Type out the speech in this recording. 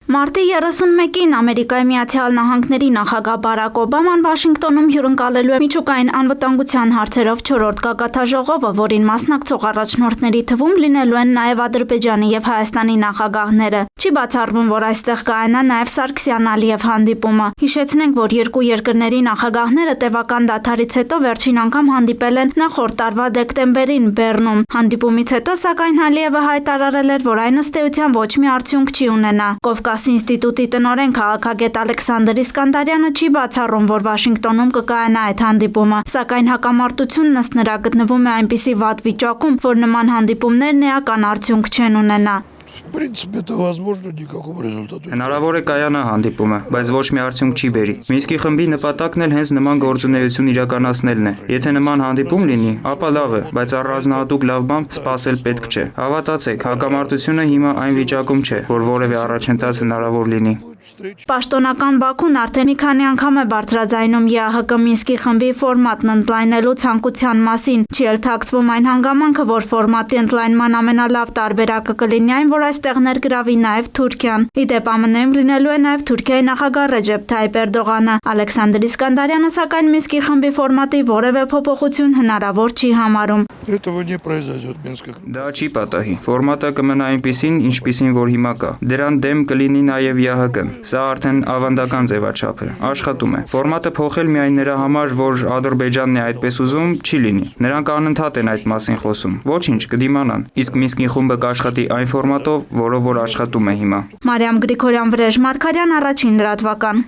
Մարտի 31-ին Ամերիկայի Միացյալ Նահանգների նախագահ Բարաք Օբաման Վաշինգտոնում հյուրընկալելու է միջուկային անվտանգության հարցերով 4-րդ գագաթնաժողովը, որին մասնակցող առաջնորդների թվում լինելու են նաև Ադրբեջանի եւ Հայաստանի նախագահները։ Չի բացառվում, որ այստեղ կայանա նաև Սարգսյան-Ալիև հանդիպումը։ Հիշեցնենք, որ երկու երկրների նախագահները տևական դադարից հետո վերջին անգամ հանդիպել են նախորդ տարվա դեկտեմբերին Բեռնում։ Հանդիպումից հետո, սակայն, Ալիևը հայտարարել էր, որ այն ըստ էության ոչ մի արդյունք չի ունենա։ Կովկասի ինստիտուտի տնօրեն քաղաքագետ Ալեքսանդր Իսկանդարյանը չի բացառում, որ Վաշինգտոնում կկայանա այդ հանդիպումը, սակայն հակամարտությունն ըստ նրա գտնվում է այնպիսի վատ վիճակում, որ նման հանդիպումներն էական արդյունք չեն ունենա։ В принципе, это возможно, никакого результата. Հնարավոր է կայանա հանդիպումը, բայց ոչ մի արդյունք չի բերի։ Մինսկի խմբի նպատակն էլ հենց նման գործունեություն իրականացնելն է։ Եթե նման հանդիպում լինի, ապա լավ է, բայց առանձնահատուկ լավ բան սպասել պետք չէ։ Հավատացեք, հակամարտությունը հիմա այն վիճակում չէ, որ որևէ առաջընթաց հնարավոր լինի։ Պաշտոնական Բաքուն արդեն մի քանի անգամ է բարձրաձայնում ԵԱՀԿ Մինսկի խմբի ֆորմատն ընդլայնելու ցանկության մասին։ Չի էլ թաքցվում այն հանգամանքը, որ ֆորմատի ընդլայնման ամենալավ տարբերակը կլինի այն, որ այստեղ ներգրավի նաև Թուրքիան։ Իդեպ ԱՄՆ-ում լինելու է նաև Թուրքիայի նախագահ Ռեջեփ Թայիփ Էրդողանը։ Ալեքսանդր Իսկանդարյանը սակայն Մինսկի խմբի ֆորմատի որևէ փոփոխություն հնարավոր չի համարում։ Этого не произойдет, Минск. Դա չի պատահի։ Ֆորմատը կմնա այնպիսին, ինչպիսին որ հիմա կա։ Դրան դեմ կլինի նաև ԵԱՀԿ-ն։ Սա արդեն ավանդական ձևաչափ է, աշխատում է։ Ֆորմատը փոխել միայն նրա համար, որ Ադրբեջանն է այդպես ուզում, չի լինի։ Նրանք անընդհատ են այդ մասին խոսում։ Ոչինչ, կդիմանան։ Իսկ Մինսկի խումբը կաշխատի այն ֆորմատով, որով որ աշխատում է հիմա։ Մարիամ Գրիգորյան, Վրեժ Մարգարյան, Առաջին լրատվական։